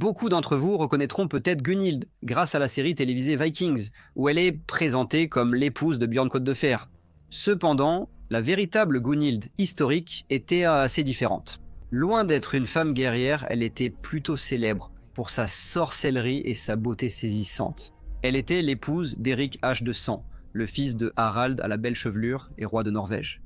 Beaucoup d'entre vous reconnaîtront peut-être Gunhild grâce à la série télévisée Vikings, où elle est présentée comme l'épouse de Björn Côte de Fer. Cependant, la véritable Gunhild historique était assez différente. Loin d'être une femme guerrière, elle était plutôt célèbre pour sa sorcellerie et sa beauté saisissante. Elle était l'épouse d'Éric H de Sang, le fils de Harald à la belle chevelure et roi de Norvège.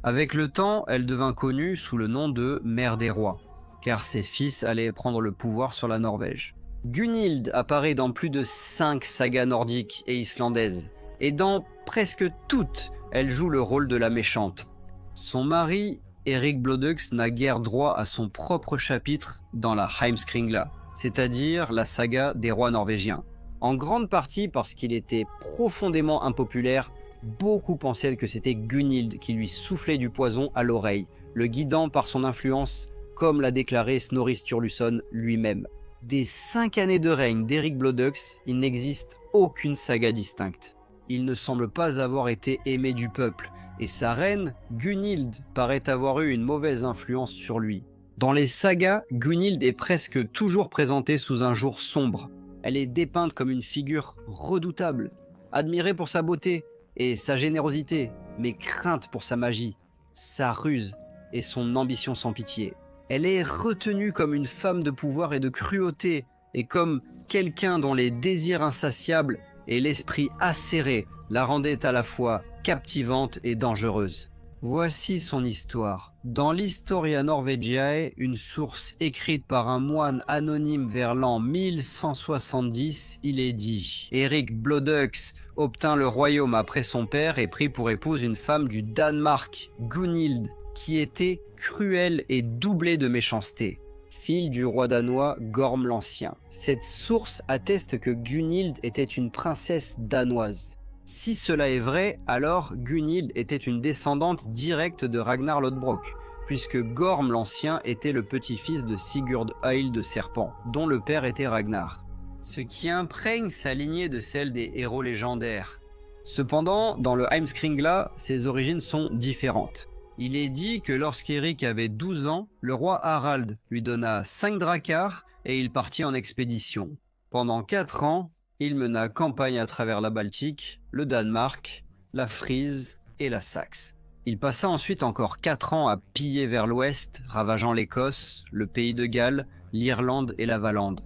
Avec le temps, elle devint connue sous le nom de Mère des Rois, car ses fils allaient prendre le pouvoir sur la Norvège. Gunhild apparaît dans plus de 5 sagas nordiques et islandaises, et dans presque toutes, elle joue le rôle de la méchante. Son mari, Eric Blodux, n'a guère droit à son propre chapitre dans la Heimskringla, c'est-à-dire la saga des rois norvégiens. En grande partie parce qu'il était profondément impopulaire, beaucoup pensaient que c'était Gunhild qui lui soufflait du poison à l'oreille, le guidant par son influence, comme l'a déclaré Snorri Sturluson lui-même. Des 5 années de règne d'Eric Blodux, il n'existe aucune saga distincte. Il ne semble pas avoir été aimé du peuple, et sa reine, Gunhild, paraît avoir eu une mauvaise influence sur lui. Dans les sagas, Gunhild est presque toujours présentée sous un jour sombre. Elle est dépeinte comme une figure redoutable, admirée pour sa beauté et sa générosité, mais crainte pour sa magie, sa ruse et son ambition sans pitié. Elle est retenue comme une femme de pouvoir et de cruauté, et comme quelqu'un dont les désirs insatiables et l'esprit acéré la rendaient à la fois captivante et dangereuse. Voici son histoire. Dans l'Historia Norvegiae, une source écrite par un moine anonyme vers l'an 1170, il est dit: Eric Blodux obtint le royaume après son père et prit pour épouse une femme du Danemark, Gunhild, qui était cruelle et doublée de méchanceté, fille du roi danois Gorm l'Ancien. Cette source atteste que Gunhild était une princesse danoise. Si cela est vrai, alors Gunhild était une descendante directe de Ragnar Lodbrok, puisque Gorm l'Ancien était le petit-fils de Sigurd Oil de Serpent, dont le père était Ragnar, ce qui imprègne sa lignée de celle des héros légendaires. Cependant, dans le Heimskringla, ses origines sont différentes. Il est dit que lorsqu'Éric avait 12 ans, le roi Harald lui donna 5 dracars et il partit en expédition. Pendant 4 ans, il mena campagne à travers la Baltique, le Danemark, la Frise et la Saxe. Il passa ensuite encore 4 ans à piller vers l'ouest, ravageant l'Écosse, le pays de Galles, l'Irlande et la Valande.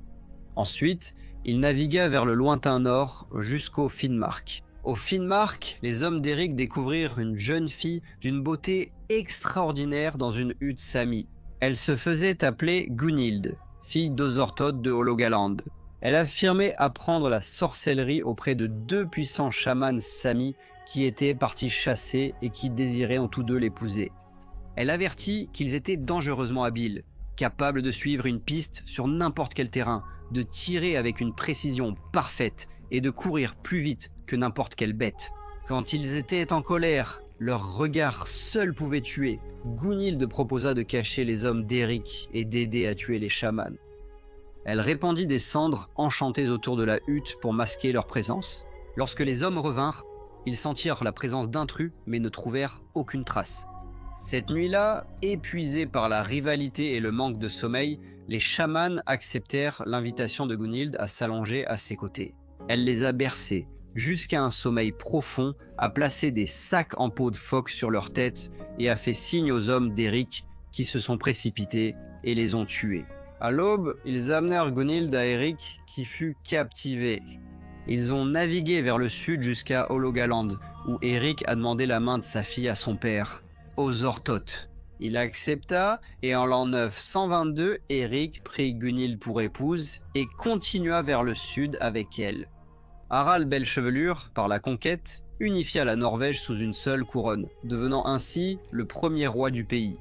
Ensuite, il navigua vers le lointain nord jusqu'au Finnmark. Au Finnmark, les hommes d'Éric découvrirent une jeune fille d'une beauté extraordinaire dans une hutte sami. Elle se faisait appeler Gunhild, fille d'Ozortod de Hologaland. Elle affirmait apprendre la sorcellerie auprès de 2 puissants chamans samis qui étaient partis chasser et qui désiraient en tous deux l'épouser. Elle avertit qu'ils étaient dangereusement habiles, capables de suivre une piste sur n'importe quel terrain, de tirer avec une précision parfaite et de courir plus vite que n'importe quelle bête. Quand ils étaient en colère, leur regard seul pouvait tuer. Gunhild proposa de cacher les hommes d'Éric et d'aider à tuer les chamans. Elle répandit des cendres enchantées autour de la hutte pour masquer leur présence. Lorsque les hommes revinrent, ils sentirent la présence d'intrus mais ne trouvèrent aucune trace. Cette nuit-là, épuisés par la rivalité et le manque de sommeil, les chamans acceptèrent l'invitation de Gunhild à s'allonger à ses côtés. Elle les a bercés jusqu'à un sommeil profond, a placé des sacs en peau de phoque sur leur tête et a fait signe aux hommes d'Éric qui se sont précipités et les ont tués. À l'aube, ils amenèrent Gunhild à Éric qui fut captivé. Ils ont navigué vers le sud jusqu'à Hologaland, où Éric a demandé la main de sa fille à son père, Ozortot. Il accepta et en l'an 922, Éric prit Gunhild pour épouse et continua vers le sud avec elle. Harald Belle Chevelure, par la conquête, unifia la Norvège sous une seule couronne, devenant ainsi le premier roi du pays.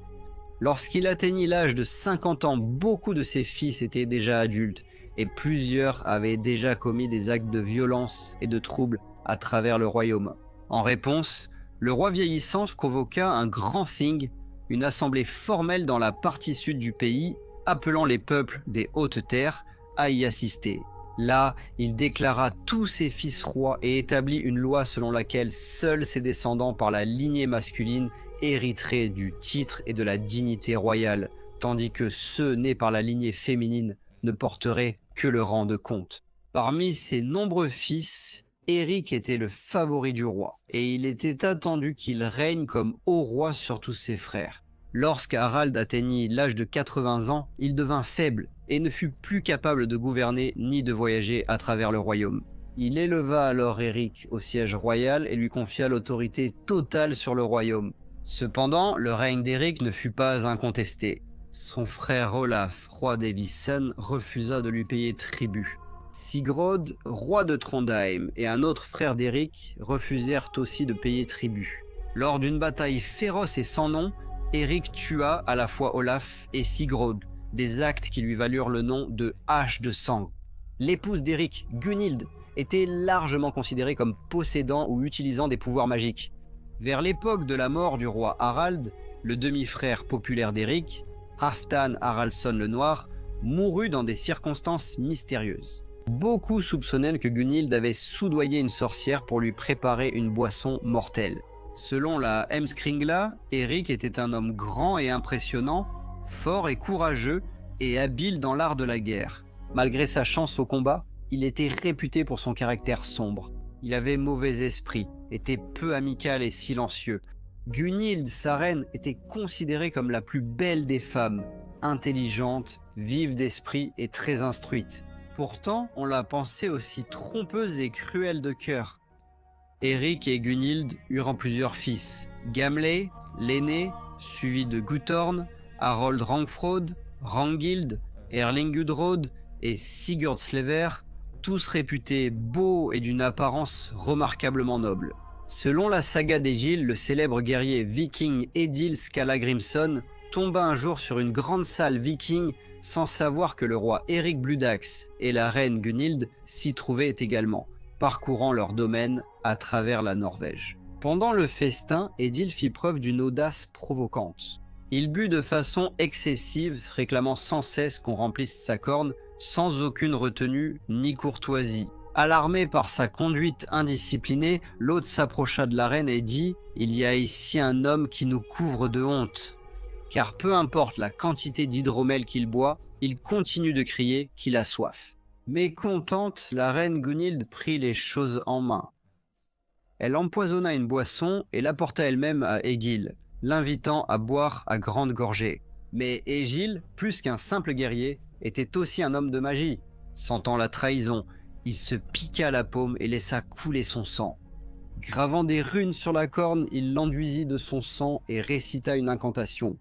Lorsqu'il atteignit l'âge de 50 ans, beaucoup de ses fils étaient déjà adultes et plusieurs avaient déjà commis des actes de violence et de troubles à travers le royaume. En réponse, le roi vieillissant convoqua un grand thing, une assemblée formelle dans la partie sud du pays, appelant les peuples des hautes terres à y assister. Là, il déclara tous ses fils rois et établit une loi selon laquelle seuls ses descendants par la lignée masculine hériteraient du titre et de la dignité royale, tandis que ceux nés par la lignée féminine ne porterait que le rang de comte. Parmi ses nombreux fils, Éric était le favori du roi, et il était attendu qu'il règne comme haut roi sur tous ses frères. Lorsqu'Harald atteignit l'âge de 80 ans, il devint faible et ne fut plus capable de gouverner ni de voyager à travers le royaume. Il éleva alors Éric au siège royal et lui confia l'autorité totale sur le royaume. Cependant, le règne d'Éric ne fut pas incontesté. Son frère Olaf, roi des Vissen, refusa de lui payer tribut. Sigurd, roi de Trondheim, et un autre frère d'Éric refusèrent aussi de payer tribut. Lors d'une bataille féroce et sans nom, Éric tua à la fois Olaf et Sigurd, des actes qui lui valurent le nom de Hache de sang. L'épouse d'Éric, Gunhild, était largement considérée comme possédant ou utilisant des pouvoirs magiques. Vers l'époque de la mort du roi Harald, le demi-frère populaire d'Éric, Halfdan Haraldsson le Noir, mourut dans des circonstances mystérieuses. Beaucoup soupçonnaient que Gunhild avait soudoyé une sorcière pour lui préparer une boisson mortelle. Selon la Heimskringla, Éric était un homme grand et impressionnant, fort et courageux et habile dans l'art de la guerre. Malgré sa chance au combat, il était réputé pour son caractère sombre. Il avait mauvais esprit, était peu amical et silencieux. Gunhild, sa reine, était considérée comme la plus belle des femmes, intelligente, vive d'esprit et très instruite. Pourtant, on la pensait aussi trompeuse et cruelle de cœur. Éric et Gunhild eurent plusieurs fils. Gamley, l'aîné, suivi de Guthorn, Harold Rangfrode, Rangild, Erling Gudrod et Sigurd Slever, tous réputés beaux et d'une apparence remarquablement noble. Selon la saga d'Egil, le célèbre guerrier viking Edil Skallagrimson tomba un jour sur une grande salle viking sans savoir que le roi Éric Bludax et la reine Gunhild s'y trouvaient également, parcourant leur domaine à travers la Norvège. Pendant le festin, Edil fit preuve d'une audace provocante. Il but de façon excessive, réclamant sans cesse qu'on remplisse sa corne, sans aucune retenue ni courtoisie. Alarmé par sa conduite indisciplinée, l'hôte s'approcha de la reine et dit « Il y a ici un homme qui nous couvre de honte ». Car peu importe la quantité d'hydromel qu'il boit, il continue de crier qu'il a soif. Mécontente, la reine Gunhild prit les choses en main. Elle empoisonna une boisson et l'apporta elle-même à Egil, l'invitant à boire à grandes gorgées. Mais Egil, plus qu'un simple guerrier, était aussi un homme de magie. Sentant la trahison, il se piqua la paume et laissa couler son sang. Gravant des runes sur la corne, il l'enduisit de son sang et récita une incantation.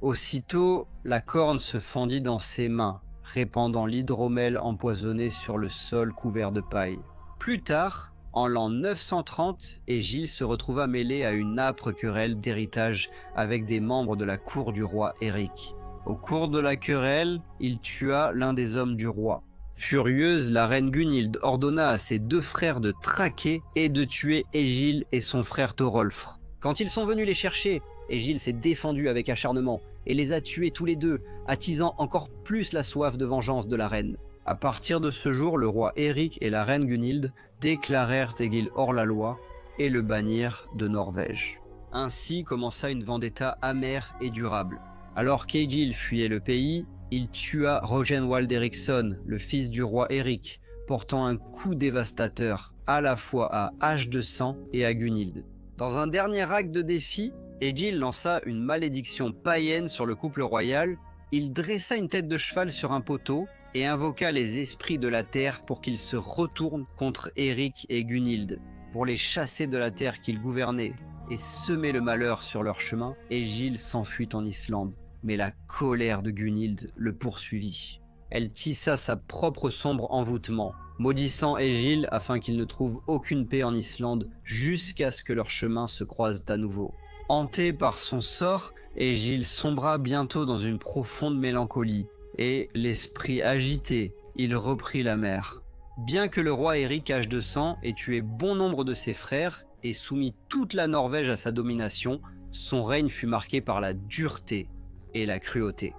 Aussitôt, la corne se fendit dans ses mains, répandant l'hydromel empoisonné sur le sol couvert de paille. Plus tard, en l'an 930, Egil se retrouva mêlé à une âpre querelle d'héritage avec des membres de la cour du roi Éric. Au cours de la querelle, il tua l'un des hommes du roi. Furieuse, la reine Gunhild ordonna à ses deux frères de traquer et de tuer Egil et son frère Thorolfr. Quand ils sont venus les chercher, Egil s'est défendu avec acharnement et les a tués tous les deux, attisant encore plus la soif de vengeance de la reine. À partir de ce jour, le roi Éric et la reine Gunhild déclarèrent Egil hors la loi et le bannirent de Norvège. Ainsi commença une vendetta amère et durable. Alors qu'Egil fuyait le pays, il tua Rognvald Eriksson, le fils du roi Éric, portant un coup dévastateur à la fois à Hache de sang et à Gunhild. Dans un dernier acte de défi, Egil lança une malédiction païenne sur le couple royal. Il dressa une tête de cheval sur un poteau et invoqua les esprits de la terre pour qu'ils se retournent contre Éric et Gunhild. Pour les chasser de la terre qu'ils gouvernaient et semer le malheur sur leur chemin, Egil s'enfuit en Islande. Mais la colère de Gunhild le poursuivit. Elle tissa sa propre sombre envoûtement, maudissant Egil afin qu'il ne trouve aucune paix en Islande jusqu'à ce que leurs chemins se croisent à nouveau. Hanté par son sort, Egil sombra bientôt dans une profonde mélancolie, et, l'esprit agité, il reprit la mer. Bien que le roi Éric Hache de sang ait tué bon nombre de ses frères et soumis toute la Norvège à sa domination, son règne fut marqué par la dureté et la cruauté.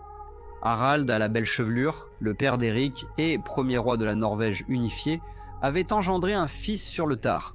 Harald à la belle chevelure, le père d'Éric et premier roi de la Norvège unifiée, avait engendré un fils sur le tard,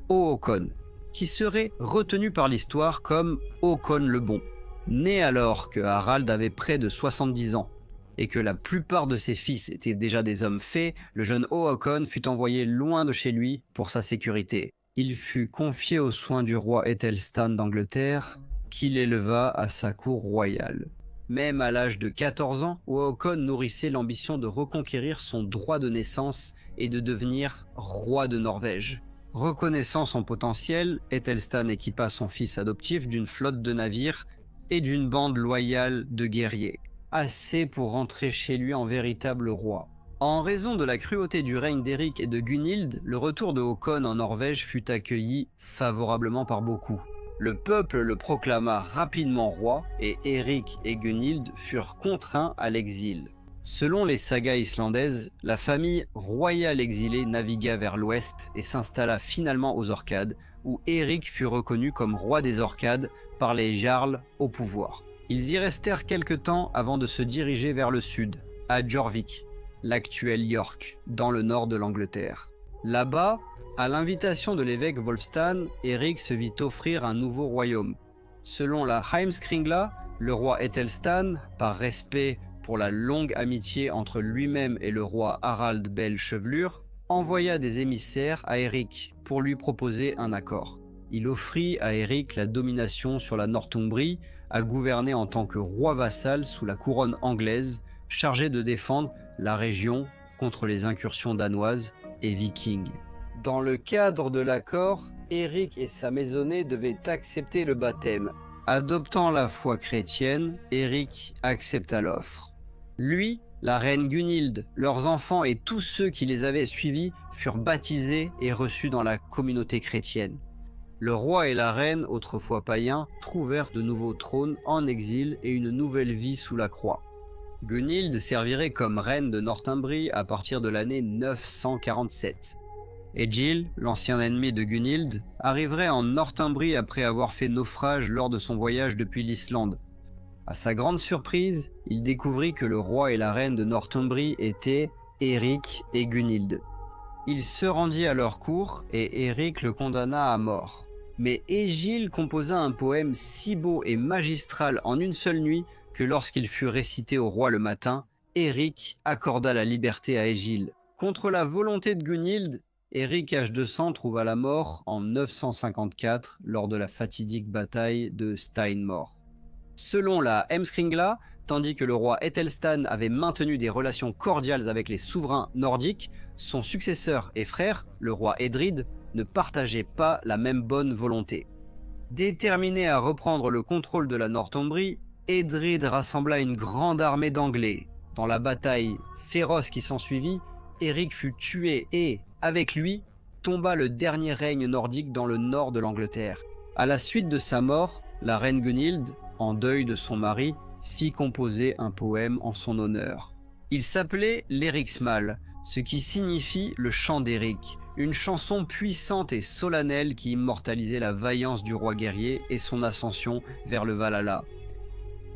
Håkon, qui serait retenu par l'histoire comme Håkon le Bon, né alors que Harald avait près de 70 ans. et que la plupart de ses fils étaient déjà des hommes faits, le jeune Owain fut envoyé loin de chez lui pour sa sécurité. Il fut confié aux soins du roi Æthelstan d'Angleterre, qui l'éleva à sa cour royale. Même à l'âge de 14 ans, Owain nourrissait l'ambition de reconquérir son droit de naissance et de devenir roi de Norvège. Reconnaissant son potentiel, Æthelstan équipa son fils adoptif d'une flotte de navires et d'une bande loyale de guerriers, assez pour rentrer chez lui en véritable roi. En raison de la cruauté du règne d'Éric et de Gunhild, le retour de Håkon en Norvège fut accueilli favorablement par beaucoup. Le peuple le proclama rapidement roi et Éric et Gunhild furent contraints à l'exil. Selon les sagas islandaises, la famille royale exilée navigua vers l'ouest et s'installa finalement aux Orcades, où Éric fut reconnu comme roi des Orcades par les jarls au pouvoir. Ils y restèrent quelque temps avant de se diriger vers le sud, à Jorvik, l'actuel York, dans le nord de l'Angleterre. Là-bas, à l'invitation de l'évêque Wolfstan, Éric se vit offrir un nouveau royaume. Selon la Heimskringla, le roi Æthelstan, par respect pour la longue amitié entre lui-même et le roi Harald Belle-Chevelure, envoya des émissaires à Éric pour lui proposer un accord. Il offrit à Éric la domination sur la Northumbrie, à gouverner en tant que roi vassal sous la couronne anglaise, chargé de défendre la région contre les incursions danoises et vikings. Dans le cadre de l'accord, Éric et sa maisonnée devaient accepter le baptême. Adoptant la foi chrétienne, Éric accepta l'offre. Lui, la reine Gunhild, leurs enfants et tous ceux qui les avaient suivis furent baptisés et reçus dans la communauté chrétienne. Le roi et la reine, autrefois païens, trouvèrent de nouveaux trônes en exil et une nouvelle vie sous la croix. Gunhild servirait comme reine de Northumbrie à partir de l'année 947. Egil, l'ancien ennemi de Gunhild, arriverait en Northumbrie après avoir fait naufrage lors de son voyage depuis l'Islande. À sa grande surprise, il découvrit que le roi et la reine de Northumbrie étaient Éric et Gunhild. Il se rendit à leur cour et Éric le condamna à mort. Mais Egil composa un poème si beau et magistral en une seule nuit que lorsqu'il fut récité au roi le matin, Éric accorda la liberté à Egil. Contre la volonté de Gunhild, Éric H200 trouva la mort en 954 lors de la fatidique bataille de Steinmore. Selon la Heimskringla, tandis que le roi Æthelstan avait maintenu des relations cordiales avec les souverains nordiques, son successeur et frère, le roi Edrid, ne partageait pas la même bonne volonté. Déterminé à reprendre le contrôle de la Northumbrie, Edrid rassembla une grande armée d'Anglais. Dans la bataille féroce qui s'ensuivit, Éric fut tué et, avec lui, tomba le dernier règne nordique dans le nord de l'Angleterre. À la suite de sa mort, la reine Gunhild, en deuil de son mari, fit composer un poème en son honneur. Il s'appelait l'Eriksmal, ce qui signifie le chant d'Éric, une chanson puissante et solennelle qui immortalisait la vaillance du roi guerrier et son ascension vers le Valhalla.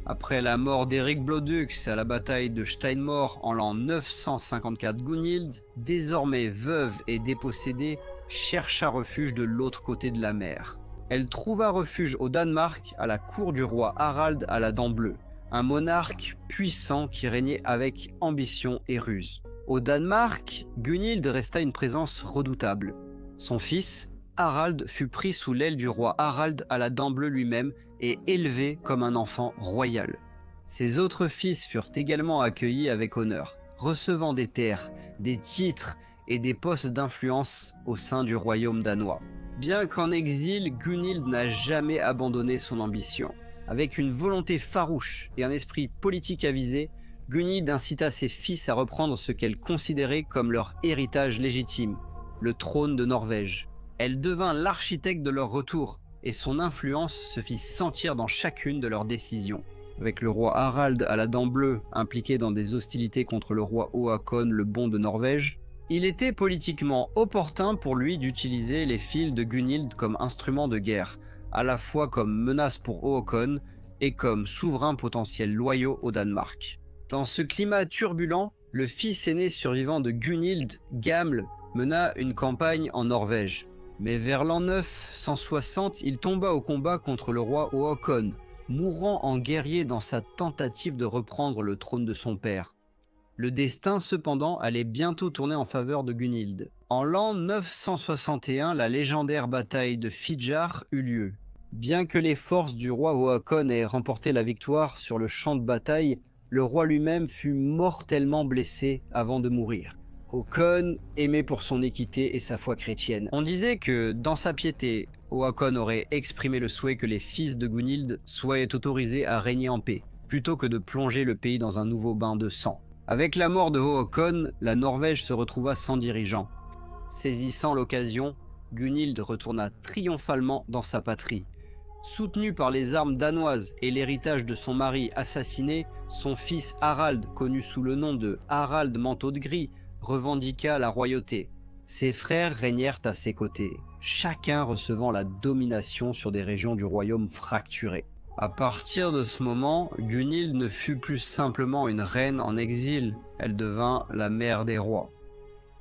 Après la mort d'Éric Blodux à la bataille de Steinmore en l'an 954, Gunhild, désormais veuve et dépossédée, chercha refuge de l'autre côté de la mer. Elle trouva refuge au Danemark à la cour du roi Harald à la dent bleue, un monarque puissant qui régnait avec ambition et ruse. Au Danemark, Gunhild resta une présence redoutable. Son fils, Harald, fut pris sous l'aile du roi Harald à la dent bleue lui-même et élevé comme un enfant royal. Ses autres fils furent également accueillis avec honneur, recevant des terres, des titres et des postes d'influence au sein du royaume danois. Bien qu'en exil, Gunhild n'a jamais abandonné son ambition. Avec une volonté farouche et un esprit politique avisé, Gunhild incita ses fils à reprendre ce qu'elle considérait comme leur héritage légitime, le trône de Norvège. Elle devint l'architecte de leur retour, et son influence se fit sentir dans chacune de leurs décisions. Avec le roi Harald à la dent bleue impliqué dans des hostilités contre le roi Håkon le Bon de Norvège, il était politiquement opportun pour lui d'utiliser les fils de Gunhild comme instrument de guerre, à la fois comme menace pour Håkon et comme souverain potentiel loyaux au Danemark. Dans ce climat turbulent, le fils aîné survivant de Gunhild, Gamle, mena une campagne en Norvège. Mais vers l'an 960, il tomba au combat contre le roi Håkon. mourant en guerrier dans sa tentative de reprendre le trône de son père. Le destin, cependant, allait bientôt tourner en faveur de Gunnhild. En l'an 961, la légendaire bataille de Fídjar eut lieu. Bien que les forces du roi Håkon aient remporté la victoire sur le champ de bataille, le roi lui-même fut mortellement blessé avant de mourir. Håkon, aimé pour son équité et sa foi chrétienne. On disait que, dans sa piété, Håkon aurait exprimé le souhait que les fils de Gunnhild soient autorisés à régner en paix, plutôt que de plonger le pays dans un nouveau bain de sang. Avec la mort de Håkon, la Norvège se retrouva sans dirigeant. Saisissant l'occasion, Gunnhild retourna triomphalement dans sa patrie. Soutenu par les armes danoises et l'héritage de son mari assassiné, son fils Harald, connu sous le nom de Harald Manteau de Gris, revendiqua la royauté. Ses frères régnèrent à ses côtés, chacun recevant la domination sur des régions du royaume fracturées. À partir de ce moment, Gunnhild ne fut plus simplement une reine en exil, elle devint la mère des rois.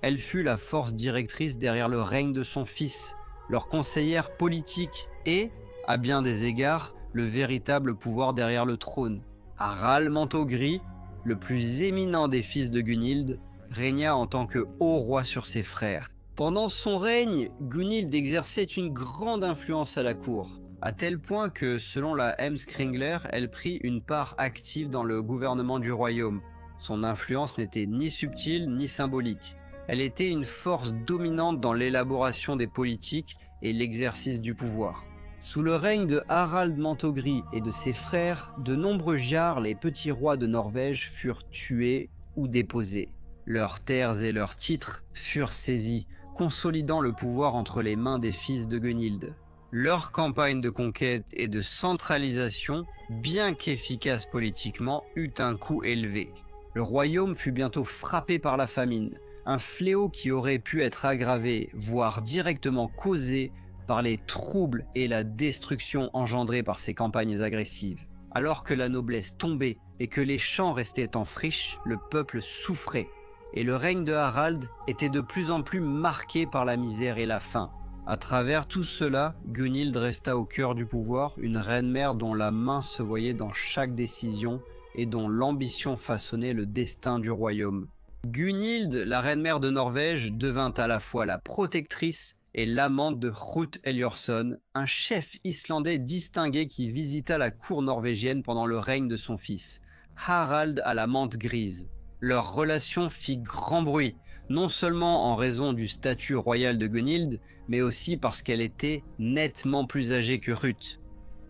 Elle fut la force directrice derrière le règne de son fils, leur conseillère politique et, à bien des égards, le véritable pouvoir derrière le trône. Harald Manteau Gris, le plus éminent des fils de Gunnhild, régna en tant que haut roi sur ses frères. Pendant son règne, Gunnhild exerçait une grande influence à la cour, à tel point que, selon la Heimskringla, elle prit une part active dans le gouvernement du royaume. Son influence n'était ni subtile ni symbolique. Elle était une force dominante dans l'élaboration des politiques et l'exercice du pouvoir. Sous le règne de Harald Manteau Gris et de ses frères, de nombreux jarls et petits rois de Norvège furent tués ou déposés. Leurs terres et leurs titres furent saisis, consolidant le pouvoir entre les mains des fils de Gunnhild. Leur campagne de conquête et de centralisation, bien qu'efficace politiquement, eut un coût élevé. Le royaume fut bientôt frappé par la famine, un fléau qui aurait pu être aggravé, voire directement causé, par les troubles et la destruction engendrés par ces campagnes agressives. Alors que la noblesse tombait et que les champs restaient en friche, le peuple souffrait, et le règne de Harald était de plus en plus marqué par la misère et la faim. À travers tout cela, Gunnhild resta au cœur du pouvoir, une reine-mère dont la main se voyait dans chaque décision et dont l'ambition façonnait le destin du royaume. Gunnhild, la reine-mère de Norvège, devint à la fois la protectrice et l'amante de Hrut Eliorsson, un chef islandais distingué qui visita la cour norvégienne pendant le règne de son fils, Harald à la mante grise. Leur relation fit grand bruit, non seulement en raison du statut royal de Gunnhild, mais aussi parce qu'elle était nettement plus âgée que Hrut.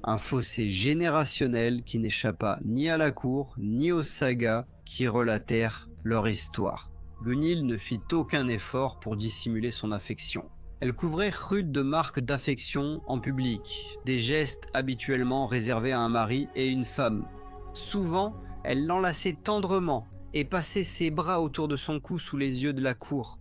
Un fossé générationnel qui n'échappa ni à la cour, ni aux sagas qui relatèrent leur histoire. Gunnhild ne fit aucun effort pour dissimuler son affection. Elle couvrait Hrut de marques d'affection en public, des gestes habituellement réservés à un mari et une femme. Souvent, elle l'enlaçait tendrement et passait ses bras autour de son cou sous les yeux de la cour.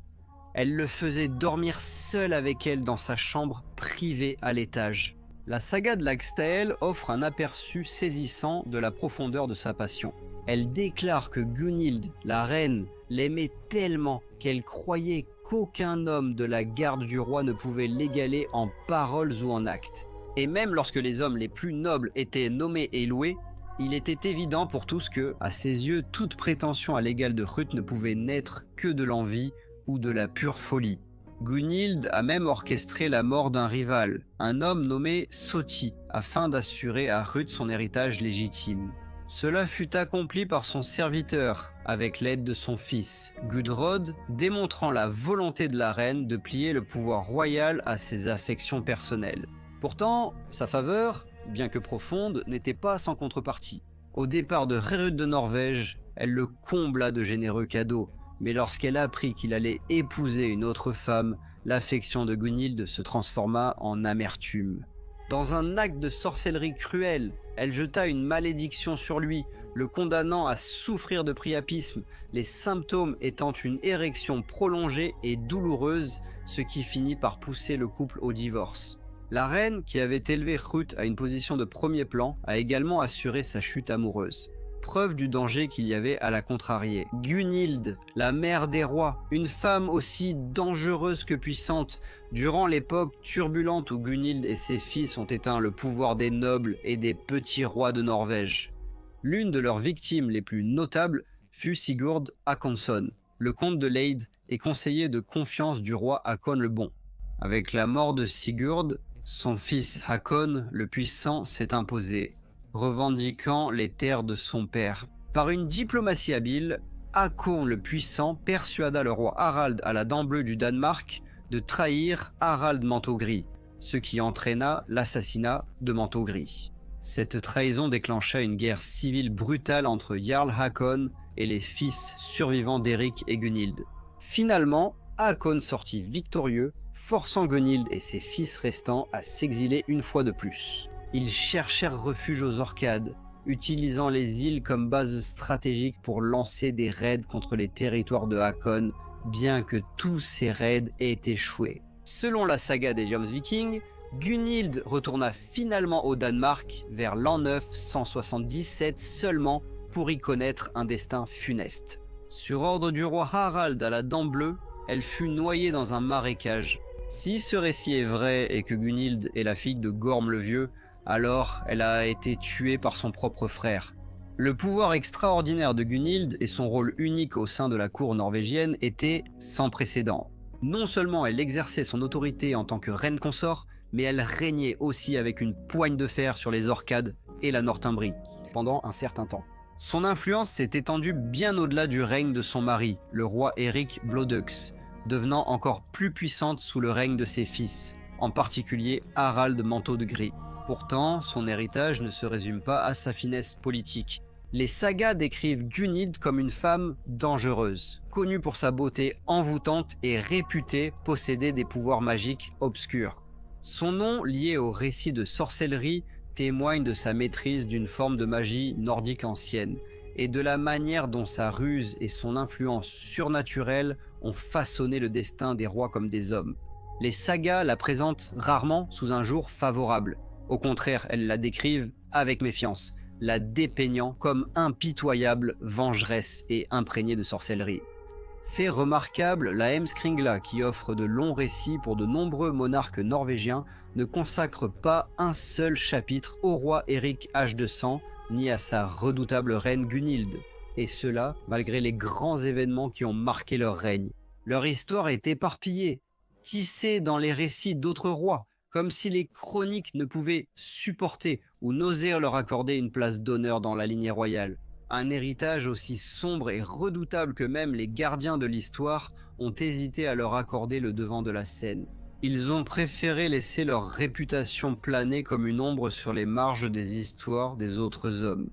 Elle le faisait dormir seul avec elle dans sa chambre privée à l'étage. La saga de Laxdæl offre un aperçu saisissant de la profondeur de sa passion. Elle déclare que Gunnhild, la reine, l'aimait tellement qu'elle croyait qu'aucun homme de la garde du roi ne pouvait l'égaler en paroles ou en actes. Et même lorsque les hommes les plus nobles étaient nommés et loués, il était évident pour tous que, à ses yeux, toute prétention à l'égal de Hrut ne pouvait naître que de l'envie ou de la pure folie. Gunnhild a même orchestré la mort d'un rival, un homme nommé Soti, afin d'assurer à Hrut son héritage légitime. Cela fut accompli par son serviteur, avec l'aide de son fils, Gudrod, démontrant la volonté de la reine de plier le pouvoir royal à ses affections personnelles. Pourtant, sa faveur, bien que profonde, n'était pas sans contrepartie. Au départ de Hrut de Norvège, elle le combla de généreux cadeaux, mais lorsqu'elle apprit qu'il allait épouser une autre femme, l'affection de Gunnhild se transforma en amertume. Dans un acte de sorcellerie cruelle, elle jeta une malédiction sur lui, le condamnant à souffrir de priapisme, les symptômes étant une érection prolongée et douloureuse, ce qui finit par pousser le couple au divorce. La reine, qui avait élevé Hrut à une position de premier plan, a également assuré sa chute amoureuse. preuve du danger qu'il y avait à la contrarier. Gunhild, la mère des rois, une femme aussi dangereuse que puissante, durant l'époque turbulente où Gunhild et ses fils ont éteint le pouvoir des nobles et des petits rois de Norvège. L'une de leurs victimes les plus notables fut Sigurd Håkonsson, le comte de Lade et conseiller de confiance du roi Håkon le Bon. Avec la mort de Sigurd, son fils Håkon le Puissant s'est imposé, revendiquant les terres de son père. Par une diplomatie habile, Håkon le Puissant persuada le roi Harald à la Dent Bleue du Danemark de trahir Harald Manteau Gris, ce qui entraîna l'assassinat de Manteau Gris. Cette trahison déclencha une guerre civile brutale entre Jarl Håkon et les fils survivants d'Éric et Gunhild. Finalement, Håkon sortit victorieux, forçant Gunhild et ses fils restants à s'exiler une fois de plus. Ils cherchèrent refuge aux Orcades, utilisant les îles comme base stratégique pour lancer des raids contre les territoires de Håkon, bien que tous ces raids aient échoué. Selon la saga des Jomsvikings, Gunhild retourna finalement au Danemark vers l'an 977 seulement pour y connaître un destin funeste. Sur ordre du roi Harald à la Dent Bleue, elle fut noyée dans un marécage. Si ce récit est vrai et que Gunhild est la fille de Gorm le Vieux, alors elle a été tuée par son propre frère. Le pouvoir extraordinaire de Gunhild et son rôle unique au sein de la cour norvégienne étaient sans précédent. Non seulement elle exerçait son autorité en tant que reine consort, mais elle régnait aussi avec une poigne de fer sur les Orcades et la Northumbrie pendant un certain temps. Son influence s'est étendue bien au-delà du règne de son mari, le roi Éric Blodeux, devenant encore plus puissante sous le règne de ses fils, en particulier Harald Manteau de Gris. Pourtant, son héritage ne se résume pas à sa finesse politique. Les sagas décrivent Gunhild comme une femme dangereuse, connue pour sa beauté envoûtante et réputée posséder des pouvoirs magiques obscurs. Son nom, lié au récit de sorcellerie, témoigne de sa maîtrise d'une forme de magie nordique ancienne et de la manière dont sa ruse et son influence surnaturelle ont façonné le destin des rois comme des hommes. Les sagas la présentent rarement sous un jour favorable. Au contraire, elles la décrivent avec méfiance, la dépeignant comme impitoyable vengeresse et imprégnée de sorcellerie. Fait remarquable, la Heimskringla, qui offre de longs récits pour de nombreux monarques norvégiens, ne consacre pas un seul chapitre au roi Éric H de Sang, ni à sa redoutable reine Gunhild, et cela malgré les grands événements qui ont marqué leur règne. Leur histoire est éparpillée, tissée dans les récits d'autres rois, comme si les chroniques ne pouvaient supporter ou n'oser leur accorder une place d'honneur dans la lignée royale. Un héritage aussi sombre et redoutable que même les gardiens de l'histoire ont hésité à leur accorder le devant de la scène. Ils ont préféré laisser leur réputation planer comme une ombre sur les marges des histoires des autres hommes.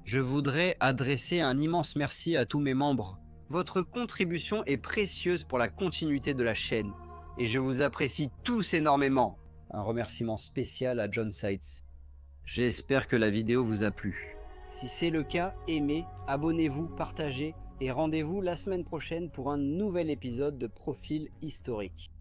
Je voudrais adresser un immense merci à tous mes membres. Votre contribution est précieuse pour la continuité de la chaîne, et je vous apprécie tous énormément. Un remerciement spécial à John Seitz. J'espère que la vidéo vous a plu. Si c'est le cas, aimez, abonnez-vous, partagez et rendez-vous la semaine prochaine pour un nouvel épisode de Profil Historique.